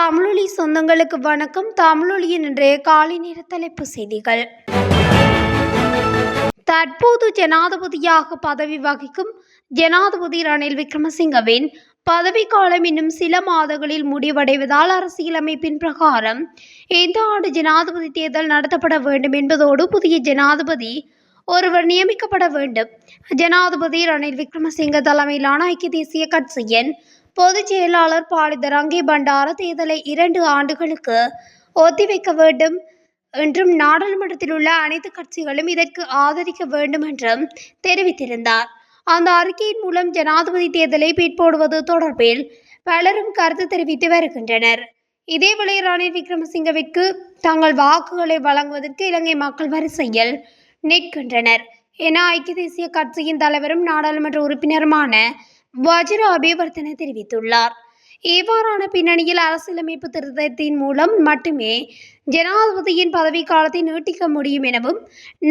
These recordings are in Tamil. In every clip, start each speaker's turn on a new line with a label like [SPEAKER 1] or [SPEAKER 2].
[SPEAKER 1] தமிழொலி சொந்தங்களுக்கு வணக்கம். தமிழொலியின் இன்றைய காலை நேர தலைப்பு செய்திகள். தற்போது ஜனாதிபதியாக பதவி வகிக்கும் ஜனாதிபதி ரணில் விக்ரமசிங்கவின் பதவிக்காலம் இன்னும் சில மாதங்களில் முடிவடைவதால் அரசியலமைப்பின் பிரகாரம் இந்த ஆண்டு ஜனாதிபதி தேர்தல் நடத்தப்பட வேண்டும் என்பதோடு புதிய ஜனாதிபதி ஒருவர் நியமிக்கப்பட வேண்டும். ஜனாதிபதி ரணில் விக்ரமசிங்க தலைமையிலான ஐக்கிய தேசிய கட்சியின் பொதுச் செயலாளர் பாலித ரங்கே பண்டார தேர்தலை 2 ஆண்டுகளுக்கு ஒத்திவைக்க வேண்டும் என்றும் நாடாளுமன்றத்தில் உள்ள அனைத்து கட்சிகளும் இதற்கு ஆதரிக்க வேண்டும் என்றும் தெரிவித்திருந்தார். அந்த அறிக்கையின் மூலம் ஜனாதிபதி தேர்தலை பிற்போடுவது தொடர்பில் பலரும் கருத்து தெரிவித்து வருகின்றனர். இதேவேளை ரணில் விக்ரமசிங்கவிற்கு தங்கள் வாக்குகளை வழங்குவதற்கு இலங்கை மக்கள் வரிசையில் நிற்கின்றனர் என ஐக்கிய தேசிய கட்சியின் தலைவரும் நாடாளுமன்ற உறுப்பினருமான வஜிர அபேவர்தன தெரிவித்துள்ளார். இவ்வாறான பின்னணியில் அரசியலமைப்பு திருத்தத்தின் மூலம் மட்டுமே ஜனாதிபதியின் பதவிக்காலத்தை நீட்டிக்க முடியும் எனவும்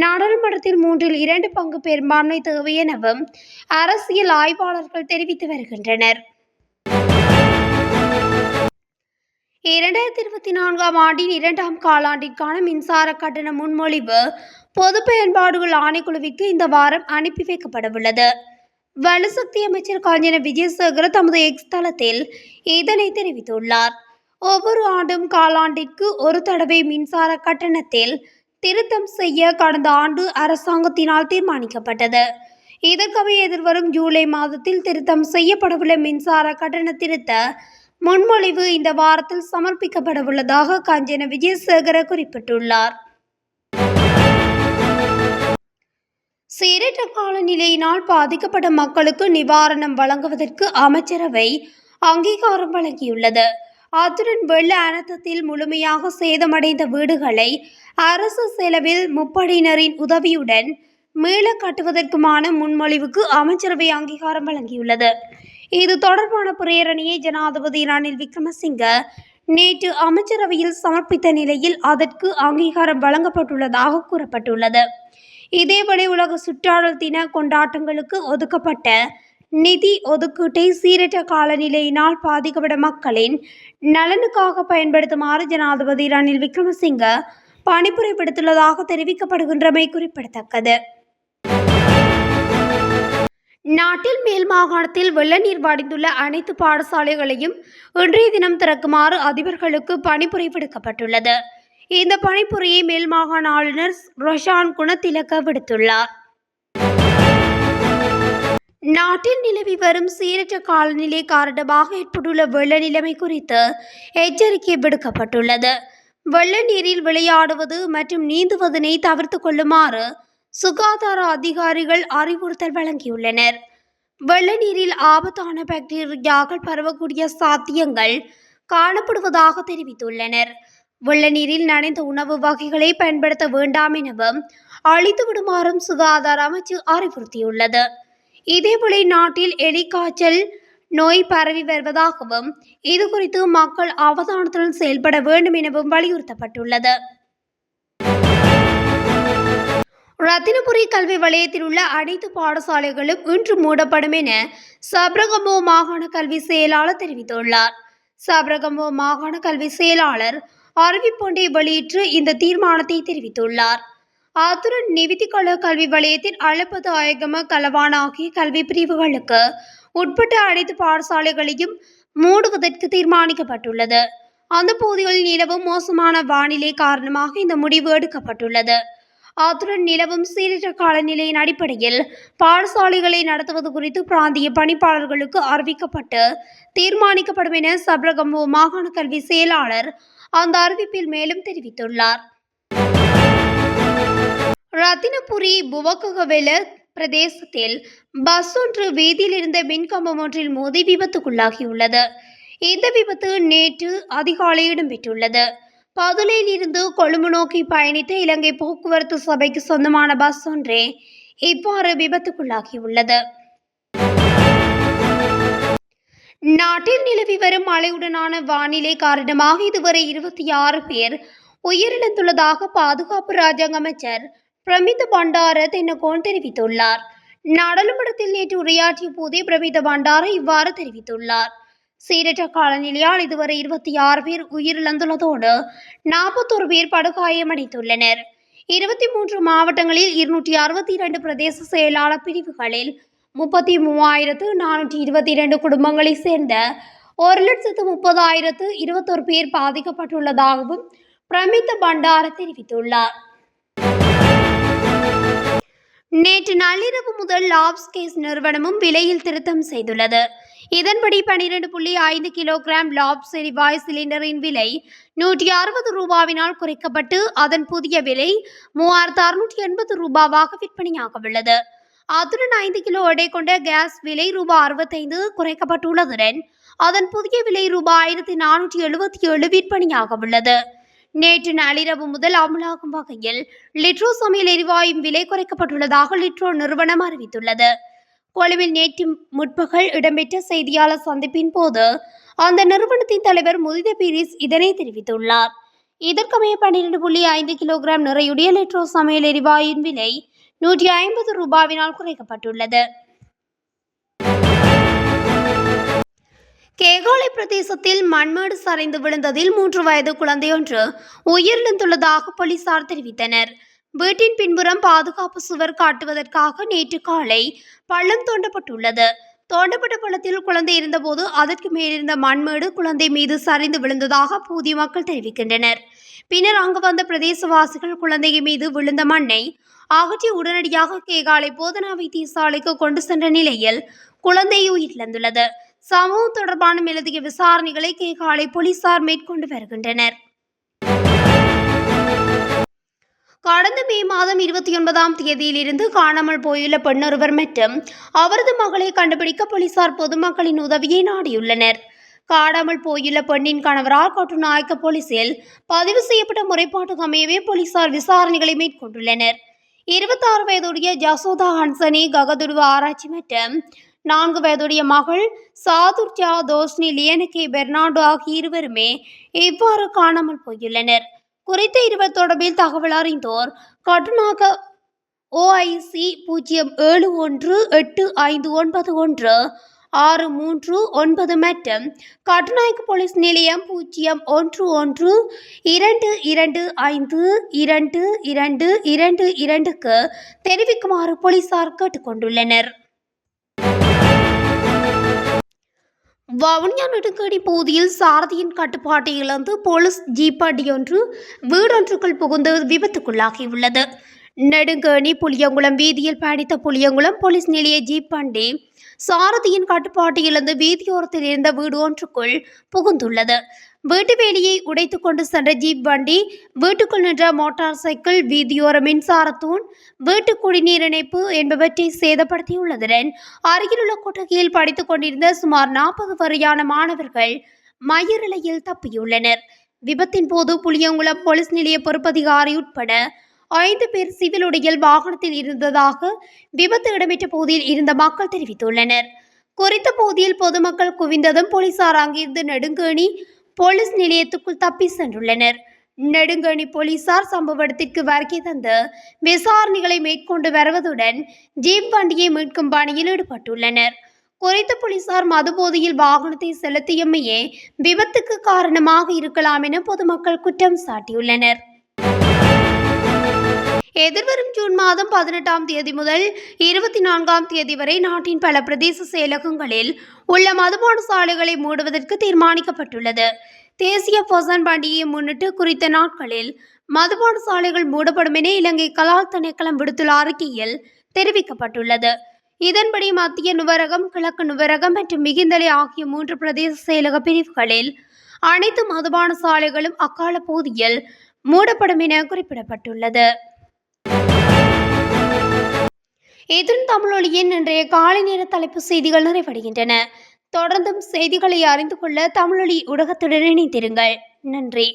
[SPEAKER 1] நாடாளுமன்றத்தில் 2/3 பங்கு பெரும்பான்மை தேவை எனவும் அரசியல் ஆய்வாளர்கள் தெரிவித்து வருகின்றனர். 2024 ஆண்டின் 2ஆம் காலாண்டிற்கான மின்சார கட்டண முன்மொழிவு பொது பயன்பாடுகள் ஆணைக்குழுவிற்கு இந்த வாரம் அனுப்பி வைக்கப்படவுள்ளது. வலுசக்தி அமைச்சர் காஞ்சன விஜயசேகர தமது எக்ஸ் தளத்தில் இதனை தெரிவித்துள்ளார். ஒவ்வொரு ஆண்டும் காலாண்டிற்கு ஒரு தடவை மின்சார கட்டணத்தில் திருத்தம் செய்ய கடந்த ஆண்டு அரசாங்கத்தினால் தீர்மானிக்கப்பட்டது. இதற்கமைய எதிர்வரும் ஜூலை மாதத்தில் திருத்தம் செய்யப்படவுள்ள மின்சார கட்டண திருத்த முன்மொழிவு இந்த வாரத்தில் சமர்ப்பிக்கப்படவுள்ளதாக காஞ்சன விஜயசேகர குறிப்பிட்டுள்ளார். சீரற்ற காலநிலையினால் பாதிக்கப்பட்ட மக்களுக்கு நிவாரணம் வழங்குவதற்கு அமைச்சரவை அங்கீகாரம் வழங்கியுள்ளது. அத்துடன் வெள்ள அனர்த்தத்தில் முழுமையாக சேதமடைந்த வீடுகளை அரசு செலவில் முப்படையினரின் உதவியுடன் மீள கட்டுவதற்குமான முன்மொழிவுக்கு அமைச்சரவை அங்கீகாரம் வழங்கியுள்ளது. இது தொடர்பான பிரேரணையை ஜனாதிபதி ரணில் விக்ரமசிங்க நேற்று அமைச்சரவையில் சமர்ப்பித்த நிலையில் அதற்கு அங்கீகாரம் வழங்கப்பட்டுள்ளதாக கூறப்பட்டுள்ளது. இதேவேளை உலக சுற்றாடல் தின கொண்டாட்டங்களுக்கு ஒதுக்கப்பட்ட நிதி ஒதுக்கீட்டை சீரற்ற காலநிலையினால் பாதிக்கப்பட்ட மக்களின் நலனுக்காக பயன்படுத்துமாறு ஜனாதிபதி ரணில் விக்ரமசிங்க பணிப்புரை விடுத்துள்ளதாக தெரிவிக்கப்படுகின்றமை குறிப்பிடத்தக்கது. நாட்டில் மேல் மாகாணத்தில் வெள்ள நீர் வடிந்துள்ள அனைத்து பாடசாலைகளையும் இன்றைய தினம் திறக்குமாறு அதிபர்களுக்கு பணிப்புரை விடுக்கப்பட்டுள்ளது. இந்த பணிப்புரையை மேல் மாகாண ஆளுநர் ரோஷான் குணத்திலக்க விடுத்துள்ளார். நாட்டில் நிலவி வரும் சீரற்ற காலநிலை காரணமாக ஏற்பட்டுள்ள வெள்ள நிலைமை குறித்து எச்சரிக்கை விடுக்கப்பட்டுள்ளது. வெள்ள நீரில் விளையாடுவது மற்றும் நீந்துவதனை தவிர்த்து கொள்ளுமாறு சுகாதார அதிகாரிகள் அறிவுறுத்தல் வழங்கியுள்ளனர். வெள்ள நீரில் ஆபத்தான பாக்டீரியாக்கள் பரவக்கூடிய சாத்தியங்கள் காணப்படுவதாக தெரிவித்துள்ளனர். வெள்ள நீரில் நனைந்த உணவு வகைகளை பயன்படுத்த வேண்டாம் எனவும் அழித்து விடுமாறும் சுகாதார அமைச்சு அறிவுறுத்தியுள்ளது. இதேவேளை நாட்டில் எலிக்காய்ச்சல் நோய் பரவி வருவதாகவும் இது குறித்து மக்கள் அவதானத்துடன் செயல்பட வேண்டும் எனவும் வலியுறுத்தப்பட்டுள்ளது. ரத்தினபுரி கல்வி வலயத்தில் உள்ள அனைத்து பாடசாலைகளும் இன்று மூடப்படும் என சப்ரகமோ மாகாண கல்வி செயலாளர் தெரிவித்துள்ளார். சப்ரகமோ மாகாண கல்வி செயலாளர் அறிவிப்பொன்றை வெளியிட்டு இந்த தீர்மானத்தை தெரிவித்துள்ளார். அத்துடன் நிவித்திகல கல்வி வலயத்தின் அளப்பது ஆயகம கலவான ஆகிய கல்வி பிரிவுகளுக்கு உட்பட்ட அனைத்து பாடசாலைகளையும் மூடுவதற்கு தீர்மானிக்கப்பட்டுள்ளது. அந்த பகுதிகளில் நிலவும் மோசமான வானிலை காரணமாக இந்த முடிவு எடுக்கப்பட்டுள்ளது. அத்துடன் நிலவும் சீரற்ற காலநிலையின் அடிப்படையில் பாடசாலைகளை நடத்துவது குறித்து பிராந்திய பணிப்பாளர்களுக்கு அறிவிக்கப்பட்டு தீர்மானிக்கப்படும் என சப்ரகமோ மாகாண கல்வி செயலாளர் அந்த அறிவிப்பில் மேலும் தெரிவித்துள்ளார். ரத்தினபுரி புவககவெல பிரதேசத்தில் பஸ் ஒன்று வீதியில் இருந்த மின்கம்பம் ஒன்றில் மோதி விபத்துக்குள்ளாகியுள்ளது. இந்த விபத்து நேற்று அதிகாலை இடம்பெற்றுள்ளது. பதுளையில் இருந்து கொழும்பு நோக்கி பயணித்த இலங்கை போக்குவரத்து சபைக்கு சொந்தமான பஸ் ஒன்றே இவ்வாறு விபத்துக்குள்ளாகியுள்ளது. நாட்டில் நிலவி வரும் மழையுடனான வானிலை காரணமாக இதுவரை 26 பேர் உயிரிழந்துள்ளதாக பாதுகாப்பு ராஜாங்க அமைச்சர் பிரமித பண்டார தென்னகோன் தெரிவித்துள்ளார். நாடாளுமன்றத்தில் நேற்று உரையாற்றிய போதே பிரமித பண்டார இவ்வாறு தெரிவித்துள்ளார். சீரற்ற காலநிலையால் இதுவரை 26 பேர் உயிரிழந்துள்ளதோடு 41 பேர் படுகாயமடைந்துள்ளனர். 23 மாவட்டங்களில் 262 பிரதேச செயலாளர் பிரிவுகளில் 33,422 குடும்பங்களைச் சேர்ந்த 1,30,021 பேர் பாதிக்கப்பட்டுள்ளதாகவும் பிரமித்த பண்டார தெரிவித்துள்ளார். நேற்று நள்ளிரவு முதல் லாப்ஸ்கேஸ் நிறுவனமும் விலையில் திருத்தம் செய்துள்ளது. இதன்படி 12.5 கிலோகிராம் லாப்ஸ் எரிவாயு சிலிண்டரின் விலை 160 ரூபாவினால் குறைக்கப்பட்டு அதன் புதிய விலை 3,680 ரூபாவாக விற்பனையாக உள்ளது. அத்துடன் 5 கிலோ எடை கொண்ட கேஸ் விலை ரூபாய் 65 குறைக்கப்பட்டுள்ளதுடன் அதன் புதிய விலை ரூபாய் 1,477 விற்பனையாக உள்ளது. நேற்று நள்ளிரவு முதல் அமலாகும் வகையில் லிட்ரோ சமையல் எரிவாயு விலை குறைக்கப்பட்டுள்ளதாக லிட்ரோ நிறுவனம் அறிவித்துள்ளது. கொழும்பில் நேற்று முற்பகல் இடம்பெற்ற செய்தியாளர் சந்திப்பின் போது அந்த நிறுவனத்தின் தலைவர் முதித பீரிஸ் இதனை தெரிவித்துள்ளார். இதற்கமைய 12.5 கிலோகிராம் நிறையுடைய லிட்ரோ சமையல் எரிவாயுவின் விலை 150 ரூபாவினால் குறைக்கப்பட்டுள்ளது. கேகாலை பிரதேசத்தில் மண்மேடு சரிந்து விழுந்ததில் 3 வயது குழந்தையொன்று உயிரிழந்துள்ளதாக போலீசார் தெரிவித்தனர். வீட்டின் பின்புறம் பாதுகாப்பு சுவர் காட்டுவதற்காக நேற்று காலை பள்ளம் தோண்டப்பட்டுள்ளது. தோண்டப்பட்ட பள்ளத்தில் குழந்தை இருந்தபோது அதற்கு மேலிருந்த மண்மேடு குழந்தை மீது சரிந்து விழுந்ததாக அப்பகுதி மக்கள் தெரிவிக்கின்றனர். பின்னர் அங்கு வந்த பிரதேசவாசிகள் குழந்தை மீது விழுந்த மண்ணை அகற்றி உடனடியாக கேகாலை போதனா வைத்தியசாலைக்கு கொண்டு சென்ற நிலையில் குழந்தை உயிரிழந்துள்ளது. சம்பவம் தொடர்பான மேலதிக விசாரணைகளை கேகாலை போலீசார் மேற்கொண்டு வருகின்றனர். கடந்த மே மாதம் 29ஆம் தேதியிலிருந்து காணாமல் போயுள்ள பெண்ணொருவர் மற்றும் அவரது மகளை கண்டுபிடிக்க போலீசார் பொதுமக்களின் உதவியை நாடியுள்ளனர். காணாமல் போயுள்ள பெண்ணின் கணவரால் கட்டுநாயக்க போலீசில் பதிவு செய்யப்பட்ட முறைப்பாட்டுக்கு அமையவே போலீசார் விசாரணைகளை மேற்கொண்டுள்ளனர். 26 வயதுடைய ஜசோதா ஹன்சனி ககதுருவ ஆராய்ச்சி மற்றும் 4 வயதுடைய மகள் சாதுர்ஜா தோஸ்னி லியனகே பெர்னாண்டோ ஆகிய இருவருமே இவ்வாறு காணாமல் போயுள்ளனர். குறித்த இருவர் தொடர்பில் தகவல் அறிந்தோர் கட்டுநாயக்க OIC 0718591639 மற்றும் கட்டுநாயக்க போலீஸ் நிலையம் 0112252222க்கு தெரிவிக்குமாறு போலீசார் கேட்டுக்கொண்டுள்ளனர். வவுனியா நெடுங்கேணி பகுதியில் சாரதியின் கட்டுப்பாட்டை இழந்து போலீஸ் ஜீப்பண்டியொன்று வீடொன்றுக்குள் புகுந்து விபத்துக்குள்ளாகியுள்ளது. நெடுங்கேணி புளியங்குளம் வீதியில் பயணித்த புளியங்குளம் போலீஸ் நிலைய ஜீப்பண்டி சாரதியின் கட்டுப்பாட்டை இழந்து வீதியோரத்தில் இருந்த வீடு ஒன்றுக்குள் புகுந்துள்ளது. வீட்டு வேலியை உடைத்துக் கொண்டு சென்ற ஜீப் வண்டி வீட்டுக்குள் நின்ற மோட்டார் சைக்கிள், வீதியோர மின்சாரத்தூண், வீட்டு குடிநீர் இணைப்பு என்பவற்றை சேதப்படுத்தியுள்ளதுடன் அருகிலுள்ள கொட்டகையில் படித்துக் கொண்டிருந்த சுமார் 40 வரையான மாணவர்கள் மயிரிழையில் தப்பியுள்ளனர். விபத்தின் போது புளியங்குளம் போலீஸ் நிலைய பொறுப்பதிகாரி உட்பட 5 பேர் சிவில் உடையில் வாகனத்தில் இருந்ததாக விபத்து இடம்பெற்ற பகுதியில் இருந்த மக்கள் தெரிவித்துள்ளனர். குறித்த பகுதியில் பொதுமக்கள் குவிந்ததும் போலீசார் அங்கிருந்து நெடுங்கேணி போலீஸ் நிலையத்துக்குள் தப்பி சென்றுள்ளனர். நெடுங்கேணி போலீசார் சம்பவ இடத்திற்கு வருகை தந்து விசாரணைகளை மேற்கொண்டு வருவதுடன் ஜீப் வண்டியை மீட்கும் பணியில் ஈடுபட்டுள்ளனர். குறித்த போலீசார் மதுபோதையில் வாகனத்தை செலுத்தியமையே விபத்துக்கு காரணமாக இருக்கலாம் என பொதுமக்கள் குற்றம் சாட்டியுள்ளனர். எதிர்வரும் ஜூன் மாதம் 18ஆம் தேதி முதல் 24ஆம் தேதி வரை நாட்டின் பல பிரதேச செயலகங்களில் உள்ள மதுபான சாலைகளை மூடுவதற்கு தீர்மானிக்கப்பட்டுள்ளது. தேசிய பொசன் பண்டிகையை முன்னிட்டு குறித்த நாட்களில் மதுபான சாலைகள் மூடப்படும் என இலங்கை கலால் திணைக்களம் விடுத்துள்ள அறிக்கையில் தெரிவிக்கப்பட்டுள்ளது. இதன்படி மத்திய நுவரகம், கிழக்கு நுவரகம் மற்றும் மிகிந்தலை ஆகிய 3 பிரதேச செயலக பிரிவுகளில் அனைத்து மதுபான சாலைகளும் அக்கால பகுதியில் மூடப்படும் என குறிப்பிடப்பட்டுள்ளது. இத்துடன் தமிழொலியின் இன்றைய காலை நேர தலைப்பு செய்திகள் நிறைவடைகின்றன. தொடர்ந்தும் செய்திகளை அறிந்து கொள்ள தமிழொலி ஊடகத்துடன் இணைந்திருங்கள். நன்றி.